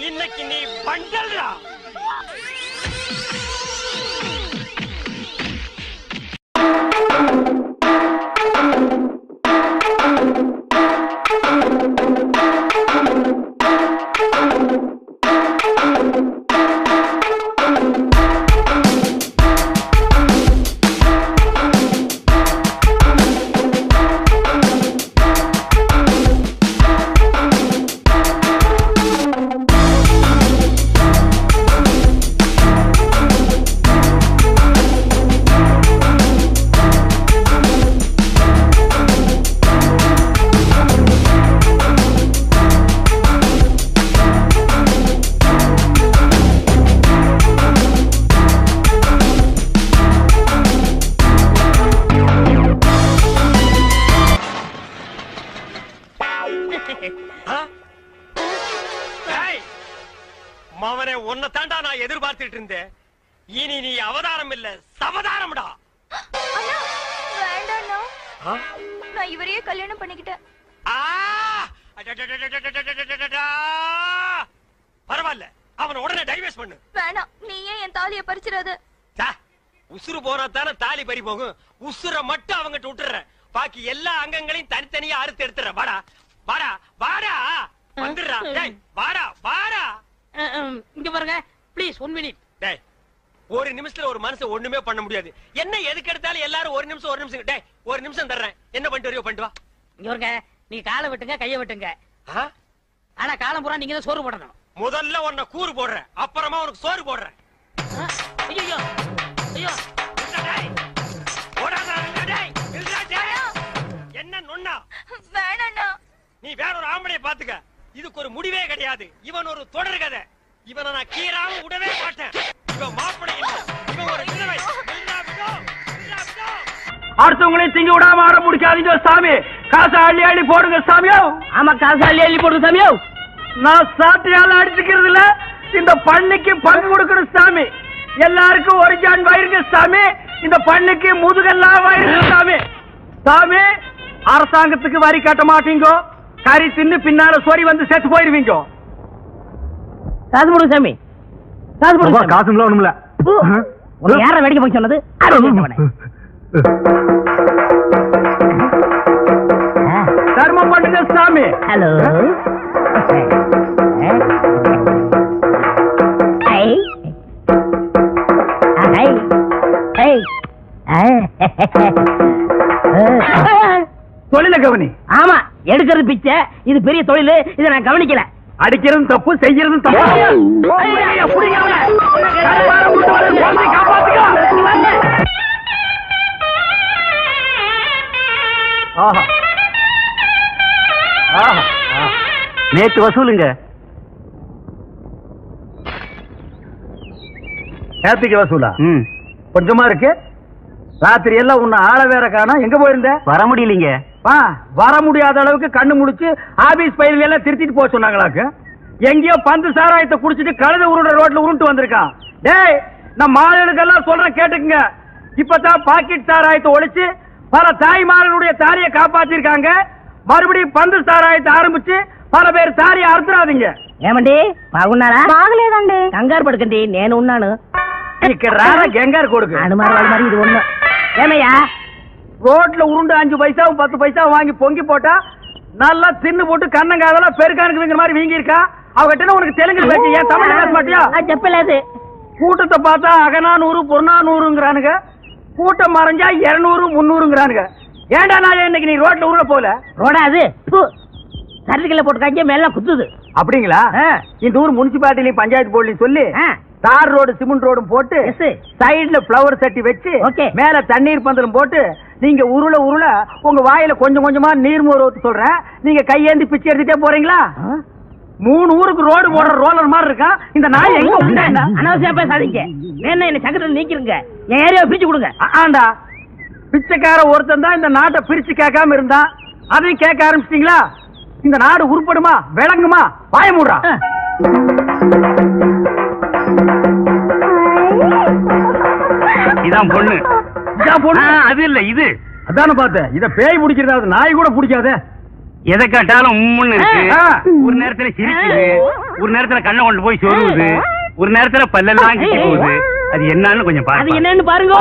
இன்னைக்கு நீ பண்டல்டா. மவனே, உன்னை தாண்டா நான் எதிர்பார்த்துட்டு இருந்தேன். இனி நீ அவதாரம் இல்ல, சவதாரம்டா. வேண்டாண்ணா, நான் இவரையே கல்யாணம் பண்ணிக்கிட்டேன். பரவாயில்ல, அவன் உடனே டைவர்ஸ் பண்ணு. வேணாம், நீ ஏன் என் தாலியை பறிச்சிடாத. உசுறு போனா தானே தாலி பறி போகும். உசுரை மட்டும் அவங்கிட்ட விட்டுற, பாக்கி எல்லா அங்கங்களையும் தனித்தனியா அறுத்து எடுத்துற. வாடா வாடா வாடா, வந்துடுறா. வாடா வாடா. இங்க பாருங்க ப்ளீஸ் 1 மினிட். டேய், ஒரு நிமிஷத்துல ஒரு மனுஷன் ஒண்ணுமே பண்ண முடியாது. என்ன எதுக்கு எடுத்தாலும் எல்லாரும் ஒரு நிமிஷம். டேய், ஒரு நிமிஷம் தர்றேன். என்ன பண்ணிட்டு வரையோ பண்ணிட்டு வா. இங்க பாருங்க, நீ காலை வெட்டுங்க, கையை வெட்டுங்க. ஆனா காலம் பூரா நீங்க தான் சோறு போடணும். முதல்ல உன்னை கூறு போடுறேன், அப்புறமா உனக்கு சோறு போடுறேன். ஐயோ ஐயோ, என்ன நொண்ணா? வேணாண்ணா. நீ வேற ஒரு ஆம்பளைய பாத்துக்க. இதுக்கு ஒரு முடிவே கிடையாது. இவன் ஒரு தொடர் கதை. இவனை நான் கீராம விடவே மாட்டேன். இவன் மாப்பிள்ளை இல்ல, இவன் ஒரு விதவை. அடுத்தவங்களையும் திங்க விடாம ஆட முடிக்காதீங்க சாமி. காசை அள்ளி அள்ளி போடுங்க சாமியோ. ஆமா, காசை அள்ளி அள்ளி போடுங்க சாமியோ. நான் சாட்டையால அடிச்சுக்கிறது இல்ல, இந்த பண்ணிக்கு பங்கு கொடுக்கணும் சாமி. எல்லாருக்கும் ஒரு ஜான் வயிறுங்க சாமி. இந்த பண்ணிக்கு முதுகெல்லாம் வயிறு சாமி. சாமி, அரசாங்கத்துக்கு வரி கட்ட மாட்டீங்க, கறி தின்னு பின்னால சொறி வந்து செத்து போயிருவீங்க. காசு போடுங்க சாமி, காசு போடுங்க. காசு ஒண்ணுமில்ல. யார வேடிக்கை போய் சொன்னது? தர்மம் பண்ணுங்க சாமி. ஹலோ, தொழில கவனி. ஆமா, எடுக்கிறது பிச்சை. இது பெரிய தொழில், இதை நான் கவனிக்கல. அடிக்கிறதும் தப்பு, செய்யறதும் தப்பு. நேத்து வசூலுங்க. நேத்துக்கு வசூலா கொஞ்சமா இருக்கு. ராத்திரி எல்லாம் உன்னை ஆள வேற காணா. எங்க போயிருந்த? வர முடியலீங்க. வர முடியாத அளவுக்கு கண்ணு முடிச்சு ஆபீஸ் பயிர்கள் எல்லாம் திருத்திட்டு போக சொன்னாங்களாக்கு. எங்கேயோ பந்து சாராயத்தை குடிச்சிட்டு கழுத உருண்ட ரோட்ல உருண்டு வந்திருக்கான். டேய், நம்ம ஆளுகளுக்கெல்லாம் சொல்றேன் கேட்டுக்குங்க. இப்பதான் பாக்கெட் சாராயத்தை ஒழிச்சு பல தாய்மார்களுடைய தாலியை காப்பாத்திருக்காங்க. மறுபடியும் பந்து சாராயத்தை ஆரம்பிச்சு பல பேர் தாலியை அறுத்துறாதீங்க. ఏమండి బాగున్నారా? బాగలేదండి. కంగారు పడకండి, నేను ఉన్నాను. ఇక్కడ రారా గంగారు కొడుకు. అనుమానం మరి ఇది ஒண்ணு. ஏமையா ரோட்ல உருண்டு 5 பைசாவும் 10 பைசாவும் வாங்கி பொங்கி போட்டா நல்லா தின்னு போட்டு கண்ணங்காதெல்லாம் பெருக்கானுக்குங்கிற மாதிரி வீங்கி இருக்கா. அவகிட்ட உனக்கு தெலுங்கு பேச்சு, ஏன் தமிழ் பேச மாட்டியா? చెప్పలేదు. கூட்டத்தை பார்த்தா அகநானூறு பொருநானூறுங்கிறானுங்க. கூட்டம் மறைஞ்சா 200 300ங்கிறானுங்க. ஏண்டா நான் இன்னைக்கு நீ ரோட்ல உருள போல? ரோடா அது சர்டிகல்ல போட்டுக்காங்க மேல குத்துது. அப்படிங்களா? இந்த ஊர் முனிசிபாலிட்டிலையும் பஞ்சாயத்து போர்டுலையும் சொல்லி தார் ரோடு சிமெண்ட் ரோடும் போட்டு சைடுல பிளவர் சட்டி வச்சு மேல தண்ணீர் பந்தலும் போட்டு நீங்க உருள உருள உங்க வாயில கொஞ்சம் கொஞ்சமா நீர்மோர் ஊத்து சொல்றேன். நீங்க கையேந்தி பிச்சை எடுத்துட்டே போறீங்களா? 3 ஊருக்கு ரோடு போடுற ரோலர் மாதிரி இருக்கா இந்த நாய். எங்க அனாவசியம் பேசாதீங்க. என்ன சக்கரத்தில் நீக்கிருங்க. என் ஏரியாவை பிரிச்சு கொடுங்க. ஆண்டா, பிச்சைக்கார ஒருத்தன் தான் இந்த நாட்டை பிரிச்சு கேட்காம இருந்தா அதையும் கேட்க ஆரம்பிச்சிட்டீங்களா? இந்த நாடு உருப்படுமா விளங்குமா? வாய மூடுறா. இதான் பொண்ணு. அது இல்ல இது. அதான பார்த்தேன். இத பேய் பிடிக்கிறது நாய் கூட பிடிக்காத. எதை கேட்டாலும் உம்முன்னு இருக்கு. ஒரு நேரத்துல சிரிக்குது, ஒரு நேரத்துல கண்ணை கொண்டு போய் சொருவுது, ஒரு நேரத்துல பல்லெல்லாம் கிட்டி போகுது. அது என்னன்னு கொஞ்சம் பாருங்க. அது என்னன்னு பாருங்க.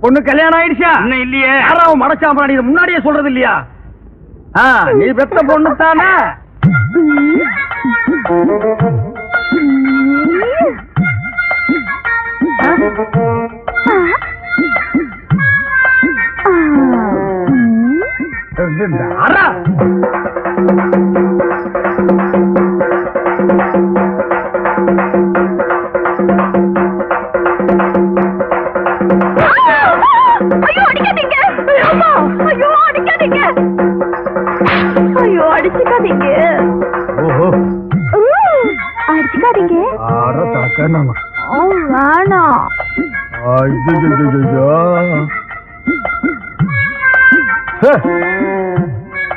பொண்ணு கல்யாணம் ஆயிடுச்சா? இன்னும் இல்லையே. யாராவும் மடச்சாம்பா, நீ முன்னாடியே சொல்றது இல்லையா? நீ பெத்த பொண்ணு தானே? ஐயோ அடிக்காதீங்க. ஐயோ அடிக்காதீங்க. ஐயோ அடிச்சுக்காதீங்க. ஓஹோ அடிச்சுக்காதீங்க. வேணாம்.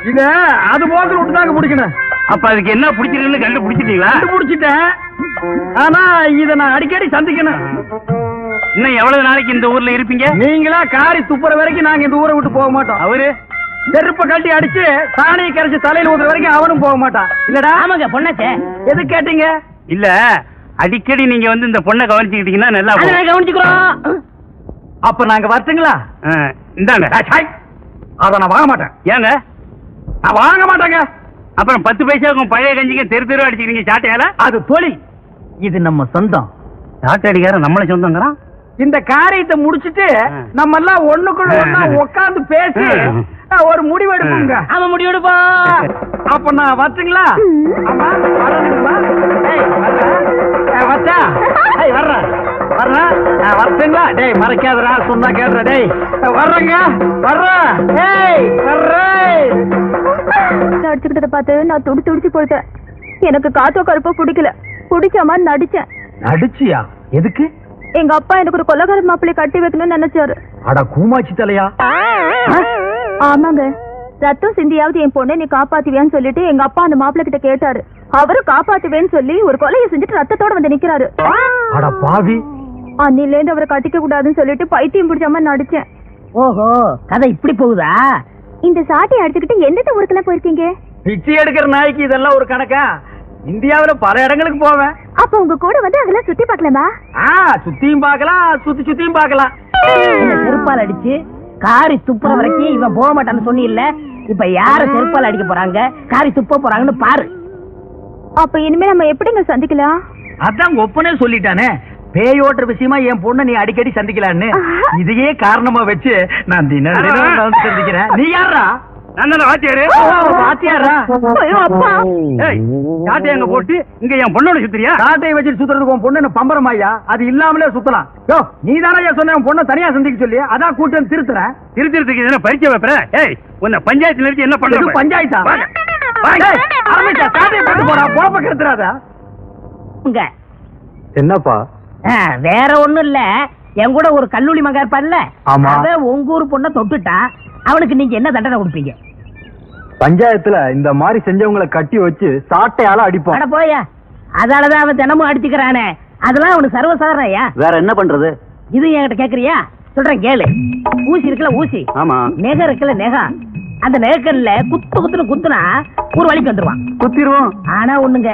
இத அது போக்கில் விட்டுதாங்க பிடிக்கணும். அப்ப அதுக்கு என்ன பிடிச்சிருக்குன்னு கண்டுபிடிச்சிட்டீங்களா? கண்டுபிடிச்சிட்டேன். ஆனா இத நான் அடிக்கடி சந்திக்கணும். இன்னும் எவ்வளவு நாளைக்கு இந்த ஊர்ல இருப்பீங்க? நீங்களா காரி துப்புற வரைக்கும் நாங்க இந்த ஊரை விட்டு போக மாட்டோம். அவரு செருப்ப கட்டி அடிச்சு சாணியை கரைச்சு தலையில ஊத்துற வரைக்கும் அவனும் போக மாட்டான். இல்லடா? ஆமாங்க பொண்ணாச்சே. எது கேட்டீங்க? இல்ல, அடிக்கடி நீங்க வந்து இந்த பொண்ணை கவனிச்சுக்கிட்டீங்கன்னா நல்லா கவனிச்சுக்கிறோம். அப்ப நாங்க வரட்டுங்களா? இந்தாங்க. அத நான் வாங்க மாட்டேன். ஏங்க? நான் வாங்க மாட்டேங்க. அப்புறம் 10 பைசாவுக்கும் பழைய கஞ்சிக்கு தெரு தெரு அடிச்சுக்கிறீங்க சாட்டையால. அது தொழில், இது நம்ம சொந்தம். சாட்டை அடிக்கார நம்மள சொந்தங்கிறான். இந்த காரியத்தை முடிச்சிட்டு நம்ம எல்லாம் ஒண்ணுக்குள்ள ஒண்ணா உட்கார்ந்து பேசி ஒரு முடிவு எடுப்போங்க. அவன் முடிவு எடுப்போம். அப்ப நான் வரட்டுங்களா? ஆமா வரணுங்களா? வச்சா வர்றேன் வரட்டுங்களா? டேய் மறைக்காதரா, சொன்னா கேடுற. டேய் வர்றேங்க, வர்றேன். அடிச்சுக்கிட்டத பார்த்து நான் துடிச்சு போயிட்டேன். எனக்கு காத்தோ கருப்போ பிடிக்கல. பிடிச்ச மாதிரி நடிச்சேன். நடிச்சியா? எதுக்கு? எங்க அப்பா எனக்கு ஒரு கொலகார மாப்பிள்ளை கட்டி வைக்கணும்னு நினைச்சாரு. அட கூமாச்சி தலையா. ஆமாங்க, ரத்தம் சிந்தியாவது என் பொண்ணை நீ காப்பாத்துவியான்னு சொல்லிட்டு எங்க அப்பா அந்த மாப்பிள்ளை கிட்ட கேட்டாரு. அவரும் காப்பாத்துவேன்னு சொல்லி ஒரு கொலையை செஞ்சுட்டு ரத்தத்தோட வந்து நிக்கிறாரு. அட பாவி. அன்னில இருந்து அவரை கட்டிக்க கூடாதுன்னு சொல்லிட்டு பைத்தியம் பிடிச்ச மாதிரி நடிச்சேன். ஓஹோ, கதை இப்படி போகுதா? இந்த சாட்டையை அடிச்சுக்கிட்டு எந்தெந்த ஊருக்குலாம் போயிருக்கீங்க? பிச்சை எடுக்கிற நாய்க்கு இதெல்லாம் ஒரு கணக்கா? இந்தியாவுல பல இடங்களுக்கு போவேன். அப்ப உங்க கூட வந்து அதெல்லாம் சுத்தி பாக்கலாமா? சுத்தியும் பாக்கலாம், சுத்தியும் பாக்கலாம். செருப்பால் அடிச்சு காரி துப்புற வரைக்கும் இவன் போக மாட்டான்னு சொன்னி இல்ல. இப்ப யார செருப்பால் அடிக்க போறாங்க, காரி துப்ப போறாங்கன்னு பாரு. அப்ப இனிமே நம்ம எப்படிங்க சந்திக்கலாம்? அதான் ஒப்பனே சொல்லிட்டானே, பேயோட்டுற விஷயமா என் பொண்ணை நீ அடிக்கடி சந்திக்கலான்னு. இதையே காரணமா வச்சு நான் தினம் சந்திக்கிறேன். நீ யாரா? சாட்டையங்க போட்டு இங்க என் பொண்ணோட சுத்துறியா? சாட்டையை வச்சு சுத்துறதுக்கு உன் பொண்ணு பம்பரமாயா? அது இல்லாமலே சுத்தலாம். நீ தானே சொன்ன உன் பொண்ணை தனியா சந்திக்க சொல்லி, அதான் கூட்டம் திருத்துறேன். திருத்துறதுக்கு என்ன பரிச்சை வைப்பற? ஏய், உன்னை பஞ்சாயத்துல இருந்து என்ன பண்ற? பஞ்சாயத்தா? சாட்டையை போட்டு போடா, போப்ப கெடுத்துறாத. என்னப்பா? வேற ஒண்ணும் இல்ல, என் கூட ஒரு கல்லூரி மகன் இருப்பான்ல, அவன் உங்க ஊர் பொண்ண தொட்டுட்டா அவனுக்கு நீங்க என்ன தண்டனை கொடுப்பீங்க? பஞ்சாயத்துல இந்த மாதிரி செஞ்சவங்களை கட்டி வச்சு சாட்டையால அடிப்போம். அட போயா, அதாலதான் அவன் தினமும் அடிச்சுக்கிறானே, அதெல்லாம் அவனுக்கு சர்வசாதாரணையா? வேற என்ன பண்றது? இது என்கிட்ட கேக்குறியா? சொல்றேன் கேளு. ஊசி இருக்குல்ல, ஊசி. ஆமா. நெகம் இருக்குல்ல, நெகம். அந்த நெகக்கல்ல குத்துன்னு குத்துனா ஒரு வழிக்கு வந்துருவான். குத்திடுவோம். ஆனா ஒண்ணுங்க,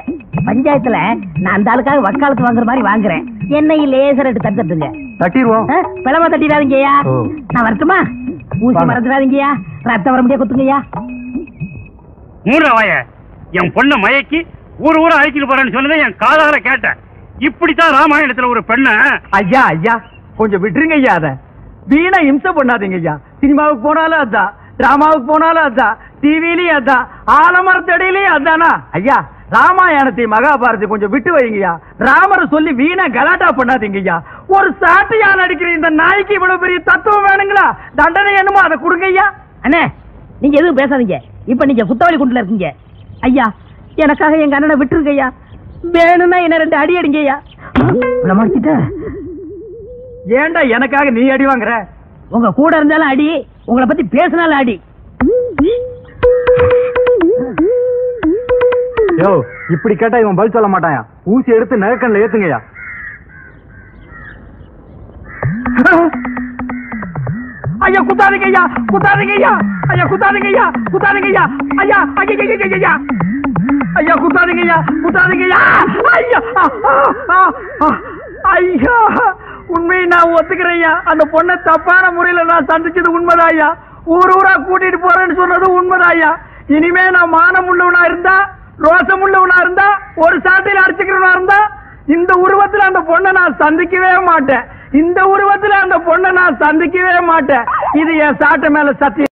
பஞ்சாயத்துல நான் அந்த ஆளுக்காக வக்காலத்து வாங்குற மாதிரி வாங்குறேன். என்னை லேசர் எடுத்து தட்டுங்க. தட்டிடுவோம். பிளமா தட்டிடாதீங்கய்யா. நான் வரட்டுமா? ஊசி மறந்துடாதீங்கய்யா. ரத்தம் வர முடியா குத்துங்கய்யா. மூணாவாய என் பொண்ண மயக்கி ஊர் ஊரா அழைச்சிட்டு போறேன்னு சொன்னதை என் காதால கேட்டேன். இப்படித்தான் ராமாயணத்துல ஒரு பெண்ண. ஐயா ஐயா கொஞ்சம் விட்டுருங்க ஐயா. அத வீணா இம்சை பண்ணாதீங்க ஐயா. சினிமாவுக்கு போனாலும் அதான், டிராமாவுக்கு போனாலும் அதான், டிவிலயும் அதான், ஆலமரத்தடியிலயும் அதானா ஐயா. ராமாயணத்தை மகாபாரதி கொஞ்சம் விட்டு வைங்கய்யா. ராமரை சொல்லி வீணா கலாட்டா பண்ணாதீங்க ஐயா. ஒரு சாட்டையா நடிக்கிற இந்த நாய்க்கு இவ்வளவு பெரிய தத்துவம் வேணுங்களா? தண்டனை என்னமோ அதை கொடுங்க ஐயா. அண்ணே, நீங்க எதுவும் பேசாதீங்க. இப்ப நீங்க குத்தவாளி குண்டுல இருக்கீங்க ஐயா. எனக்காக எங்க அண்ணனை விட்டுருங்க ஐயா. வேணும்னா என்ன 2 அடி அடிங்க ஐயா. ஏண்டா எனக்காக நீ அடி வாங்குற? உங்க கூட இருந்தாலும் அடி, உங்களை பத்தி பேசினாலும் அடி. யோ, இப்படி கேட்டா இவன் பதில் சொல்ல மாட்டாயா. ஊசி எடுத்து நெருக்கண்ல ஏத்துங்கய்யா. ஐயா குத்தாதீங்க ஐயா, குத்தாதீங்க ஐயா. ஐயா குத்தாதீங்க ஐயா, குத்தாதீங்க ஐயா. ஐயா ஐயா ஐயா குத்தாதீங்க ஐயா, குத்தாதீங்க ஐயா. ஐயா ஐயா, உண்மையை நான் ஒத்துக்கிறேன் ஐயா. அந்த பொண்ணை தப்பான முறையில நான் சந்திச்சது உண்மைதான் ஐயா. ஊர் ஊரா கூட்டிட்டு போறேன்னு சொன்னது உண்மைதான் ஐயா. இனிமே நான் மானம் உள்ளவனா இருந்தா, ரோசம் உள்ளவனா இருந்தா, ஒரு சாட்டையில அடிச்சுக்கிறவனா இருந்தா, இந்த உருவத்துல அந்த பொண்ணை நான் சந்திக்கவே மாட்டேன். இந்த உருவத்துல அந்த பொண்ணை நான் சந்திக்கவே மாட்டேன். இது என் சாட்டை மேல சத்தியம்.